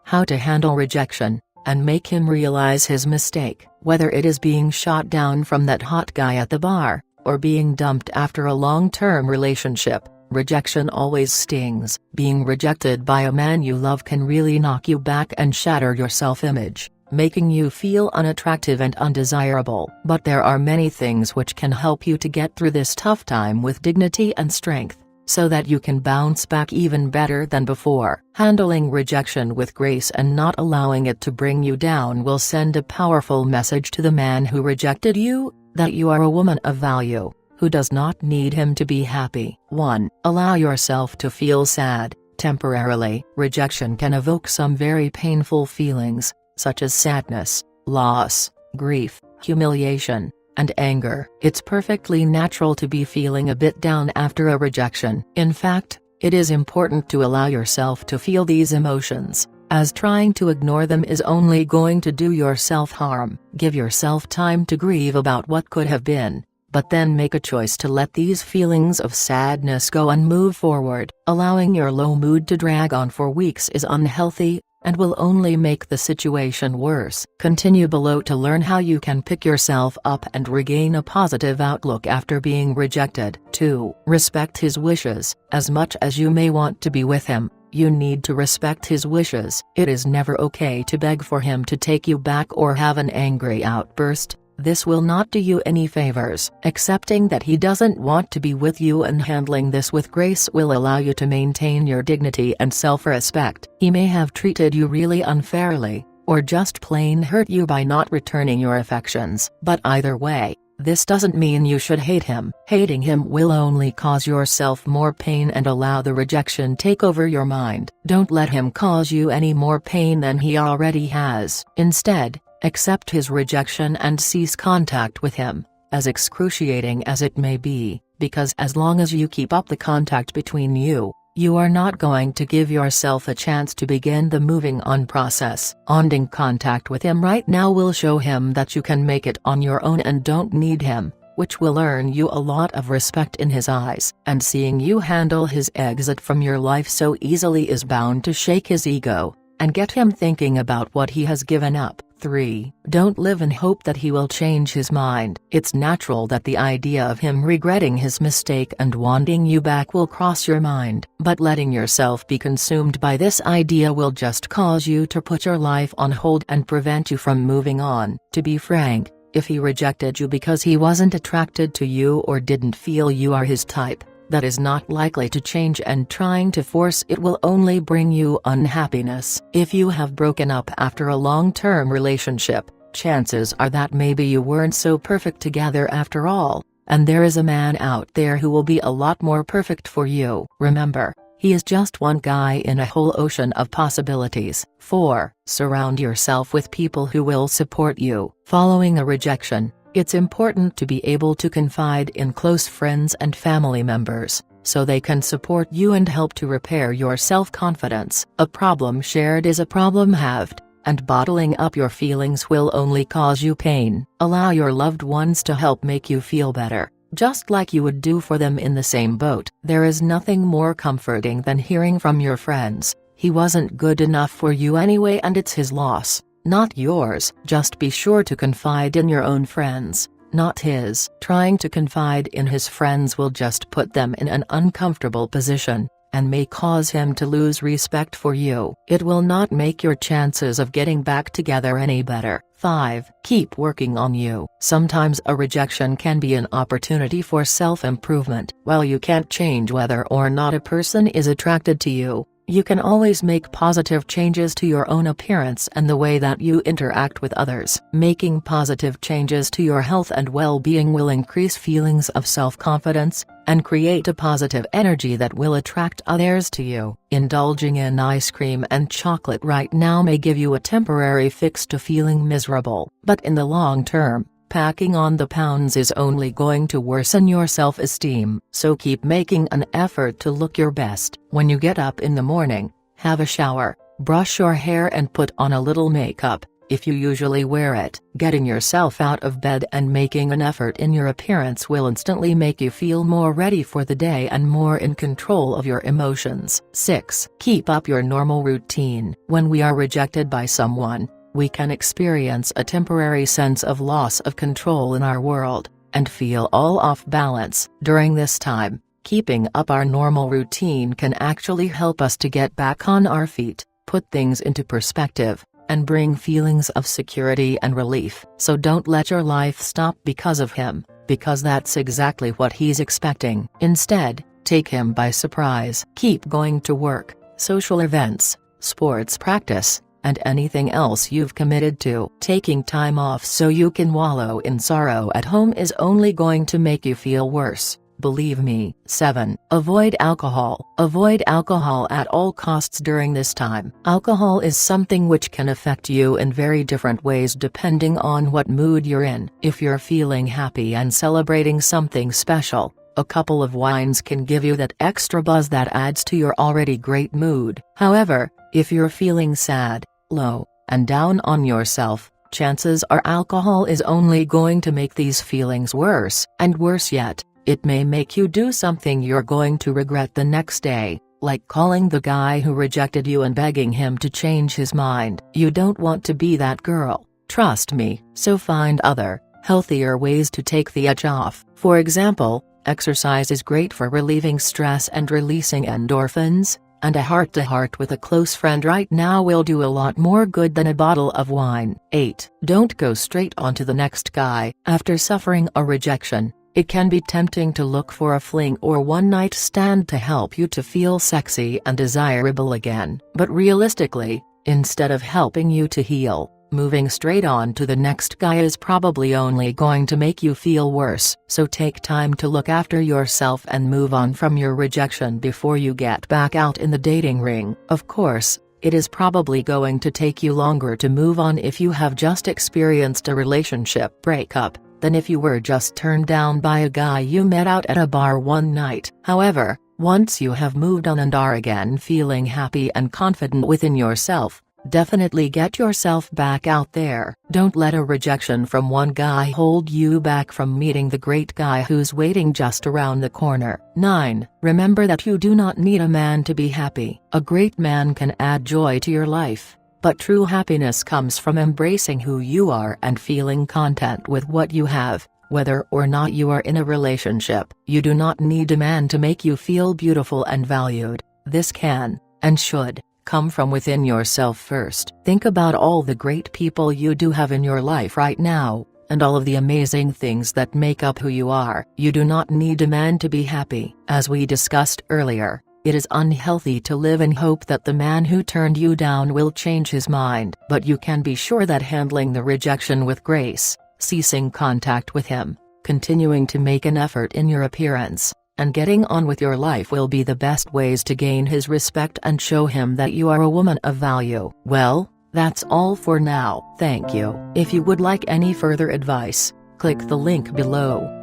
how to handle rejection, and make him realize his mistake. Whether it is being shot down from that hot guy at the bar, or being dumped after a long-term relationship, rejection always stings. Being rejected by a man you love can really knock you back and shatter your self-image, making you feel unattractive and undesirable. But there are many things which can help you to get through this tough time with dignity and strength, so that you can bounce back even better than before. Handling rejection with grace and not allowing it to bring you down will send a powerful message to the man who rejected you, that you are a woman of value, who does not need him to be happy. 1. Allow yourself to feel sad, temporarily. Rejection can evoke some very painful feelings, such as sadness, loss, grief, humiliation, and anger. It's perfectly natural to be feeling a bit down after a rejection. In fact, it is important to allow yourself to feel these emotions, as trying to ignore them is only going to do yourself harm. Give yourself time to grieve about what could have been, but then make a choice to let these feelings of sadness go and move forward. Allowing your low mood to drag on for weeks is unhealthy, and will only make the situation worse. Continue below to learn how you can pick yourself up and regain a positive outlook after being rejected. 2. Respect his wishes. As much as you may want to be with him, you need to respect his wishes. It is never okay to beg for him to take you back or have an angry outburst. This will not do you any favors. Accepting that he doesn't want to be with you and handling this with grace will allow you to maintain your dignity and self-respect. He may have treated you really unfairly, or just plain hurt you by not returning your affections. But either way, this doesn't mean you should hate him. Hating him will only cause yourself more pain and allow the rejection take over your mind. Don't let him cause you any more pain than he already has. Instead, accept his rejection and cease contact with him, as excruciating as it may be, because as long as you keep up the contact between you, you are not going to give yourself a chance to begin the moving on process. Ending contact with him right now will show him that you can make it on your own and don't need him, which will earn you a lot of respect in his eyes. And seeing you handle his exit from your life so easily is bound to shake his ego, and get him thinking about what he has given up. 3. Don't live in hope that he will change his mind. It's natural that the idea of him regretting his mistake and wanting you back will cross your mind. But letting yourself be consumed by this idea will just cause you to put your life on hold and prevent you from moving on. To be frank, if he rejected you because he wasn't attracted to you or didn't feel you are his type, that is not likely to change, and trying to force it will only bring you unhappiness. If you have broken up after a long-term relationship, chances are that maybe you weren't so perfect together after all, and there is a man out there who will be a lot more perfect for you. Remember, he is just one guy in a whole ocean of possibilities. 4. Surround yourself with people who will support you. Following a rejection, it's important to be able to confide in close friends and family members, so they can support you and help to repair your self-confidence. A problem shared is a problem halved, and bottling up your feelings will only cause you pain. Allow your loved ones to help make you feel better, just like you would do for them in the same boat. There is nothing more comforting than hearing from your friends, "He wasn't good enough for you anyway and it's his loss, not yours." Just be sure to confide in your own friends, not his. Trying to confide in his friends will just put them in an uncomfortable position, and may cause him to lose respect for you. It will not make your chances of getting back together any better. 5. Keep working on you. Sometimes a rejection can be an opportunity for self-improvement. While you can't change whether or not a person is attracted to you, you can always make positive changes to your own appearance and the way that you interact with others. Making positive changes to your health and well-being will increase feelings of self-confidence, and create a positive energy that will attract others to you. Indulging in ice cream and chocolate right now may give you a temporary fix to feeling miserable, but in the long term, packing on the pounds is only going to worsen your self-esteem. So keep making an effort to look your best. When you get up in the morning, have a shower, brush your hair and put on a little makeup, if you usually wear it. Getting yourself out of bed and making an effort in your appearance will instantly make you feel more ready for the day and more in control of your emotions. 6. Keep up your normal routine. When we are rejected by someone, we can experience a temporary sense of loss of control in our world, and feel all off balance. During this time, keeping up our normal routine can actually help us to get back on our feet, put things into perspective, and bring feelings of security and relief. So don't let your life stop because of him, because that's exactly what he's expecting. Instead, take him by surprise. Keep going to work, social events, sports practice, and anything else you've committed to. Taking time off so you can wallow in sorrow at home is only going to make you feel worse. Believe me. 7. Avoid alcohol. Avoid alcohol at all costs during this time. Alcohol is something which can affect you in very different ways depending on what mood you're in. If you're feeling happy and celebrating something special, a couple of wines can give you that extra buzz that adds to your already great mood. However, if you're feeling sad, low, and down on yourself, chances are alcohol is only going to make these feelings worse. And worse yet, it may make you do something you're going to regret the next day, like calling the guy who rejected you and begging him to change his mind. You don't want to be that girl, trust me. So find other, healthier ways to take the edge off. For example, exercise is great for relieving stress and releasing endorphins, and a heart-to-heart with a close friend right now will do a lot more good than a bottle of wine. 8. Don't go straight onto the next guy. After suffering a rejection, it can be tempting to look for a fling or one-night stand to help you to feel sexy and desirable again. But realistically, instead of helping you to heal, moving straight on to the next guy is probably only going to make you feel worse. So take time to look after yourself and move on from your rejection before you get back out in the dating ring. Of course, it is probably going to take you longer to move on if you have just experienced a relationship breakup than if you were just turned down by a guy you met out at a bar one night. However, once you have moved on and are again feeling happy and confident within yourself, definitely get yourself back out there. Don't let a rejection from one guy hold you back from meeting the great guy who's waiting just around the corner. 9. Remember that you do not need a man to be happy. A great man can add joy to your life, but true happiness comes from embracing who you are and feeling content with what you have, whether or not you are in a relationship. You do not need a man to make you feel beautiful and valued. This can, and should, come from within yourself first. Think about all the great people you do have in your life right now, and all of the amazing things that make up who you are. You do not need a man to be happy. As we discussed earlier, it is unhealthy to live in hope that the man who turned you down will change his mind. But you can be sure that handling the rejection with grace, ceasing contact with him, continuing to make an effort in your appearance, and getting on with your life will be the best ways to gain his respect and show him that you are a woman of value. Well, that's all for now. Thank you. If you would like any further advice, click the link below.